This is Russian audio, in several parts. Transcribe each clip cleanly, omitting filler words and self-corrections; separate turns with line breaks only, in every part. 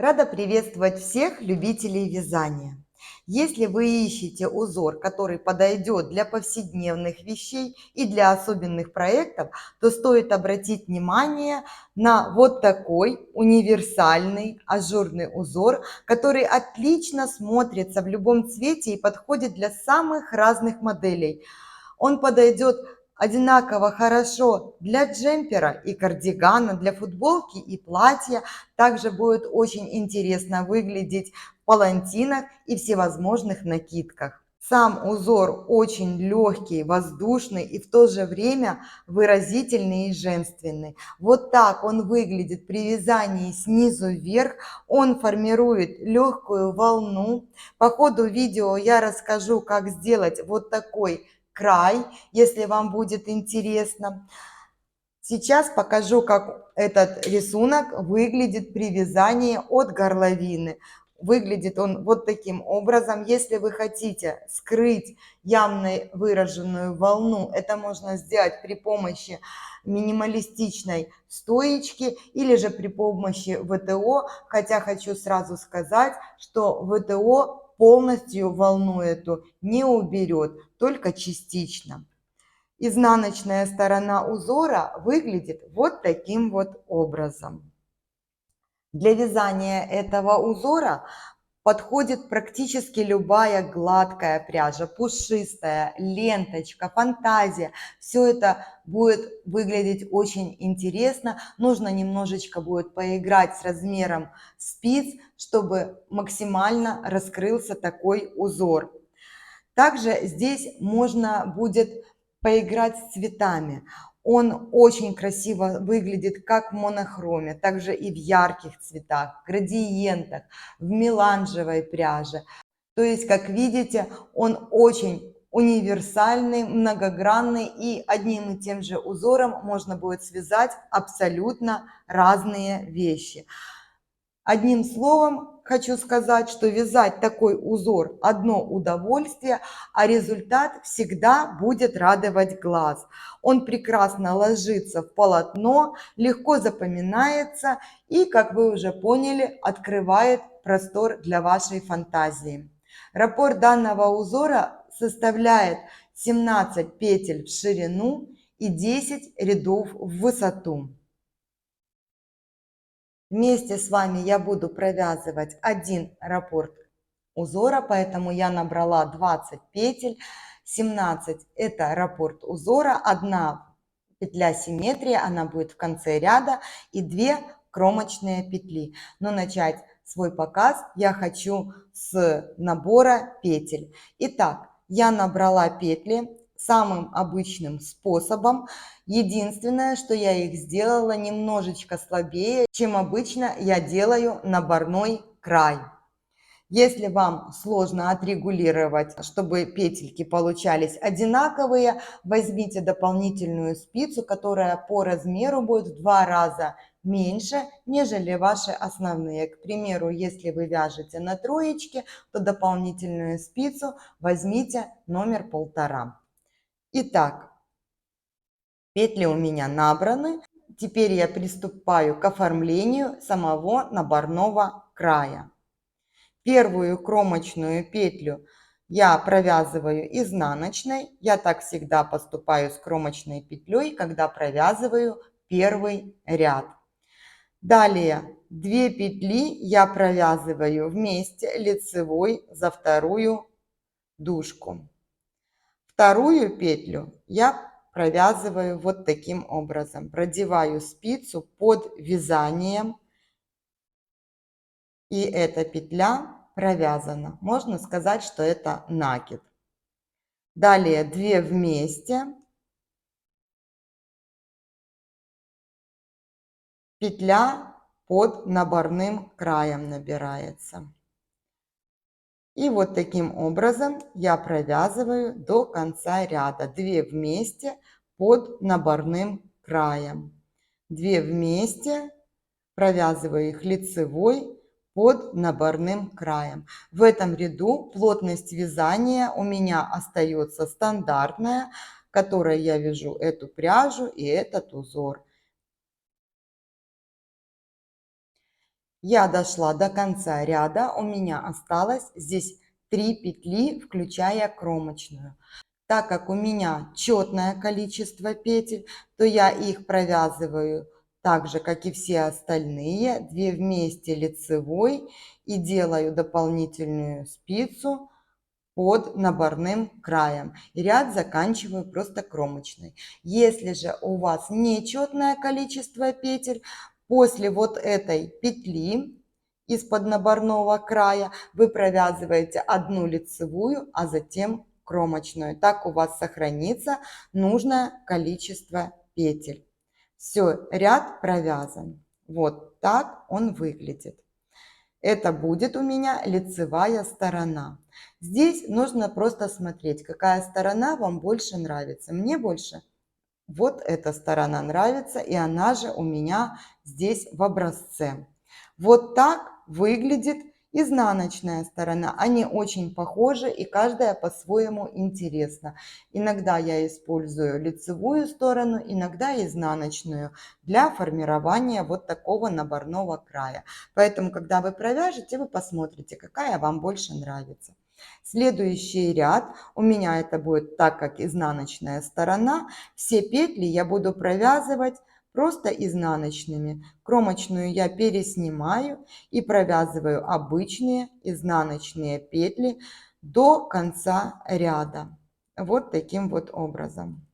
Рада приветствовать всех любителей вязания. Если вы ищете узор, который подойдет для повседневных вещей и для особенных проектов, то стоит обратить внимание на вот такой универсальный ажурный узор, который отлично смотрится в любом цвете и подходит для самых разных моделей. Он подойдет одинаково хорошо для джемпера и кардигана, для футболки и платья. Также будет очень интересно выглядеть в палантинах и всевозможных накидках. Сам узор очень легкий, воздушный и в то же время выразительный и женственный. Вот так он выглядит при вязании снизу вверх. Он формирует легкую волну. По ходу видео я расскажу, как сделать вот такой край, если вам будет интересно. Сейчас покажу, как этот рисунок выглядит при вязании от горловины. Выглядит он вот таким образом. Если вы хотите скрыть явно выраженную волну, это можно сделать при помощи минималистичной стоечки или же при помощи ВТО. Хотя хочу сразу сказать, что ВТО полностью волну эту не уберет, только частично. Изнаночная сторона узора выглядит вот таким вот образом. Для вязания этого узора подходит практически любая гладкая пряжа, пушистая, ленточка, фантазия. Все это будет выглядеть очень интересно. Нужно немножечко будет поиграть с размером спиц, чтобы максимально раскрылся такой узор. Также здесь можно будет поиграть с цветами. Он очень красиво выглядит как в монохроме, также и в ярких цветах, в градиентах, в меланжевой пряже. То есть, как видите, он очень универсальный, многогранный, и одним и тем же узором можно будет связать абсолютно разные вещи. Одним словом, хочу сказать, что вязать такой узор – одно удовольствие, а результат всегда будет радовать глаз. Он прекрасно ложится в полотно, легко запоминается и, как вы уже поняли, открывает простор для вашей фантазии. Раппорт данного узора составляет 17 петель в ширину и 10 рядов в высоту. Вместе с вами я буду провязывать один раппорт узора, поэтому я набрала 20 петель, 17 это раппорт узора, 1 петля симметрии, она будет в конце ряда, и 2 кромочные петли. Но начать свой показ я хочу с набора петель. Итак, я набрала петли самым обычным способом. Единственное, что я их сделала немножечко слабее, чем обычно я делаю наборной край. Если вам сложно отрегулировать, чтобы петельки получались одинаковые, возьмите дополнительную спицу, которая по размеру будет в 2 раза меньше, нежели ваши основные. К примеру, если вы вяжете на троечке, то дополнительную спицу возьмите номер 1,5. Итак, петли у меня набраны. Теперь я приступаю к оформлению самого наборного края. Первую кромочную петлю я провязываю изнаночной. Я так всегда поступаю с кромочной петлей, когда провязываю первый ряд. Далее 2 петли я провязываю вместе лицевой за вторую дужку. Вторую петлю я провязываю вот таким образом. Продеваю спицу под вязанием, и эта петля провязана. Можно сказать, что это накид. Далее 2 вместе. Петля под наборным краем набирается. И вот таким образом я провязываю до конца ряда. 2 вместе под наборным краем. 2 вместе, провязываю их лицевой под наборным краем. В этом ряду плотность вязания у меня остается стандартная, которой я вяжу эту пряжу и этот узор. Я дошла до конца ряда, у меня осталось здесь 3 петли, включая кромочную. Так как у меня четное количество петель, то я их провязываю так же, как и все остальные, 2 вместе лицевой, и делаю дополнительную спицу под наборным краем. И ряд заканчиваю просто кромочной. Если же у вас нечетное количество петель, после вот этой петли из-под наборного края вы провязываете одну лицевую, а затем кромочную. Так у вас сохранится нужное количество петель. Все, ряд провязан. Вот так он выглядит. Это будет у меня лицевая сторона. Здесь нужно просто смотреть, какая сторона вам больше нравится. Мне больше вот эта сторона нравится, и она же у меня здесь в образце. Вот так выглядит изнаночная сторона. Они очень похожи, и каждая по-своему интересна. Иногда я использую лицевую сторону, иногда изнаночную для формирования вот такого наборного края. Поэтому, когда вы провяжете, вы посмотрите, какая вам больше нравится. Следующий ряд у меня это будет так, как изнаночная сторона. Все петли я буду провязывать просто изнаночными. Кромочную я переснимаю и провязываю обычные изнаночные петли до конца ряда. Вот таким вот образом.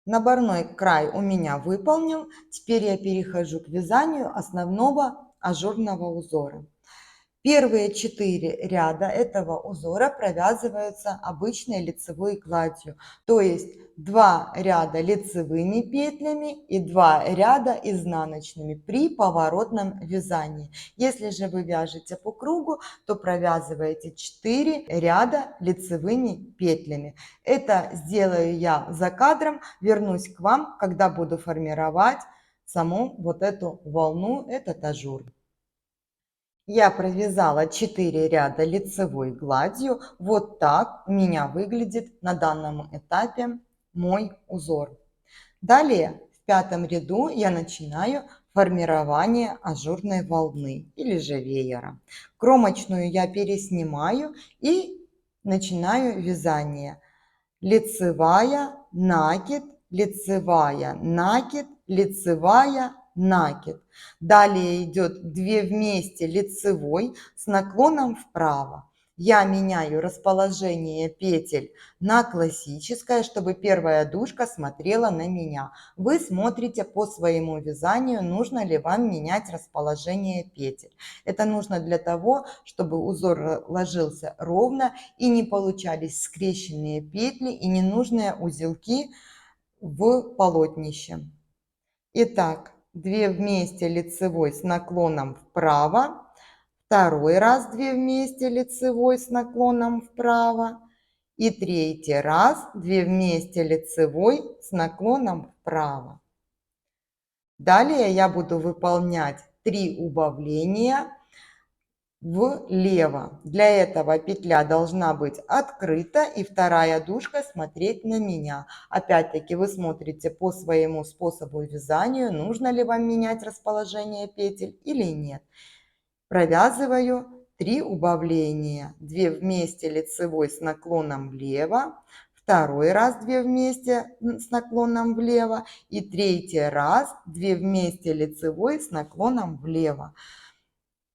Наборной край у меня выполнен. Теперь я перехожу к вязанию основного ажурного узора. Первые 4 ряда этого узора провязываются обычной лицевой гладью, то есть 2 ряда лицевыми петлями и 2 ряда изнаночными при поворотном вязании. Если же вы вяжете по кругу, то провязываете 4 ряда лицевыми петлями. Это сделаю я за кадром, вернусь к вам, когда буду формировать саму вот эту волну, этот ажур. Я провязала 4 ряда лицевой гладью. Вот так у меня выглядит на данном этапе мой узор. Далее в 5 ряду я начинаю формирование ажурной волны или же веера. Кромочную я переснимаю и начинаю вязание. Лицевая, накид, лицевая, накид, лицевая, накид. Далее идет 2 вместе лицевой с наклоном вправо. Я меняю расположение петель на классическое, чтобы первая дужка смотрела на меня. Вы смотрите по своему вязанию, нужно ли вам менять расположение петель. Это нужно для того, чтобы узор ложился ровно и не получались скрещенные петли и ненужные узелки в полотнище. Итак, 2 вместе лицевой с наклоном вправо, второй раз 2 вместе лицевой с наклоном вправо и третий раз 2 вместе лицевой с наклоном вправо. Далее я буду выполнять 3 убавления влево. Для этого петля должна быть открыта и вторая дужка смотреть на меня. Опять-таки вы смотрите по своему способу вязания, нужно ли вам менять расположение петель или нет. Провязываю 3 убавления. 2 вместе лицевой с наклоном влево, второй раз 2 вместе с наклоном влево и третий раз 2 вместе лицевой с наклоном влево.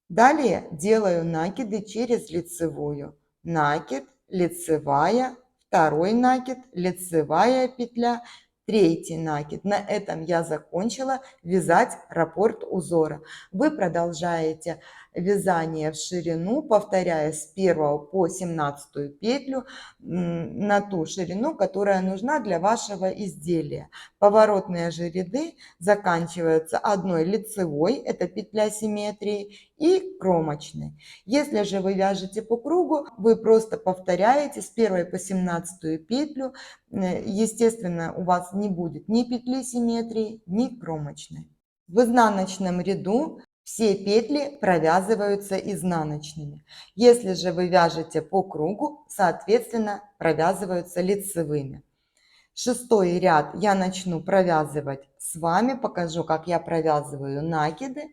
Далее делаю накиды через лицевую. Накид, лицевая, второй накид, лицевая петля, третий накид. На этом я закончила вязать раппорт узора. Вы продолжаете вязание в ширину, повторяя с 1 по 17 петлю на ту ширину, которая нужна для вашего изделия. Поворотные же ряды заканчиваются одной лицевой, это петля симметрии, и кромочной. Если же вы вяжете по кругу, вы просто повторяете с 1 по 17 петлю. Естественно, у вас не будет ни петли симметрии, ни кромочной. В изнаночном ряду все петли провязываются изнаночными. Если же вы вяжете по кругу, соответственно, провязываются лицевыми. 6 ряд я начну провязывать с вами, покажу, как я провязываю накиды.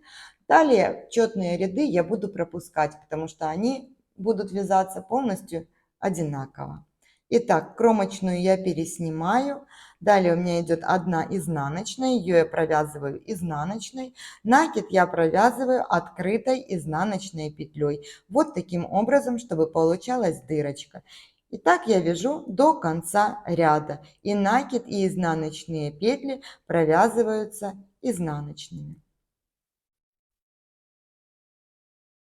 Далее четные ряды я буду пропускать, потому что они будут вязаться полностью одинаково. Итак, кромочную я переснимаю. Далее у меня идет одна изнаночная, ее я провязываю изнаночной. Накид я провязываю открытой изнаночной петлей. Вот таким образом, чтобы получалась дырочка. И так я вяжу до конца ряда. И накид, и изнаночные петли провязываются изнаночными.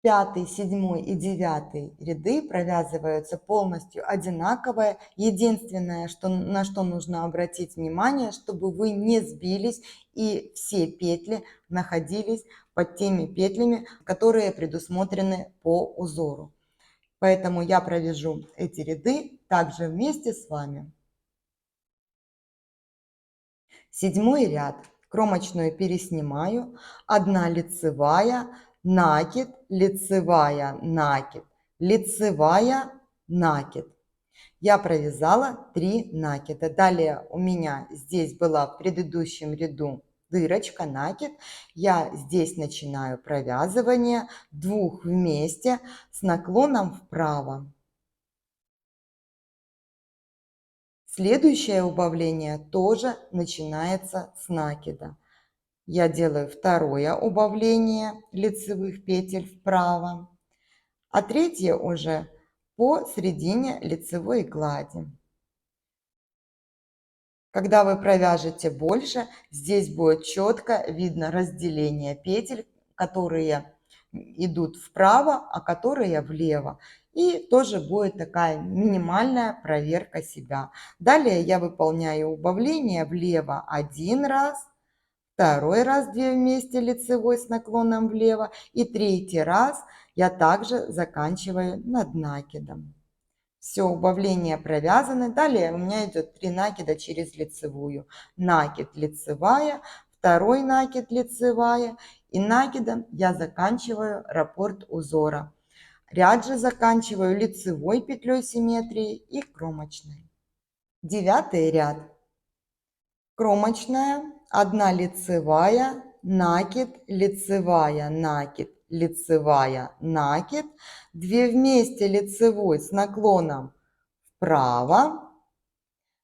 5, 7 и 9 ряды провязываются полностью одинаковые. Единственное, на что нужно обратить внимание, чтобы вы не сбились и все петли находились под теми петлями, которые предусмотрены по узору. Поэтому я провяжу эти ряды также вместе с вами. 7 ряд. Кромочную переснимаю. 1 лицевая, накид, лицевая, накид, лицевая, накид. Я провязала 3 накида. Далее у меня здесь была в предыдущем ряду дырочка, накид. Я здесь начинаю провязывание 2 вместе с наклоном вправо. Следующее убавление тоже начинается с накида. Я делаю 2 убавление лицевых петель вправо, а 3 уже по середине лицевой глади. Когда вы провяжете больше, здесь будет четко видно разделение петель, которые идут вправо, а которые влево. И тоже будет такая минимальная проверка себя. Далее я выполняю убавление влево 1 раз, 2 раз 2 вместе лицевой с наклоном влево, и 3 раз я также заканчиваю над накидом. Все, убавления провязаны. Далее у меня идет 3 накида через лицевую. Накид, лицевая, 2 накид, лицевая. И накидом я заканчиваю раппорт узора. Ряд же заканчиваю лицевой петлей симметрии и кромочной. 9 ряд. Кромочная, 1 лицевая, накид, лицевая, накид, лицевая, накид, 2 вместе лицевой с наклоном вправо,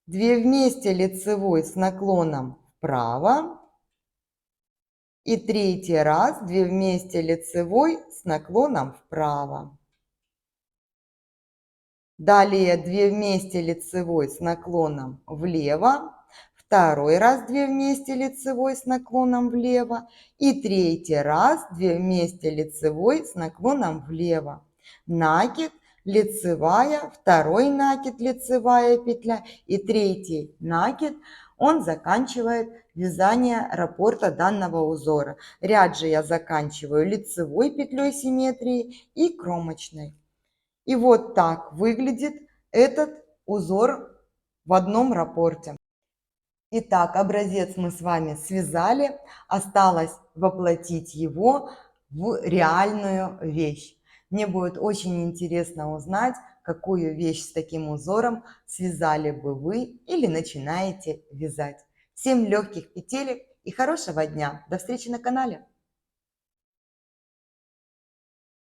2 вместе лицевой с наклоном вправо и 3 раз 2 вместе лицевой с наклоном вправо. Далее 2 вместе лицевой с наклоном влево, 2 раз 2 вместе лицевой с наклоном влево и 3 раз 2 вместе лицевой с наклоном влево. Накид, лицевая, 2 накид, лицевая петля и 3 накид. Он заканчивает вязание раппорта данного узора. Ряд же я заканчиваю лицевой петлей симметрии и кромочной. И вот так выглядит этот узор в одном раппорте. Итак, образец мы с вами связали, осталось воплотить его в реальную вещь. Мне будет очень интересно узнать, какую вещь с таким узором связали бы вы или начинаете вязать. Всем легких петелек и хорошего дня. До встречи на канале.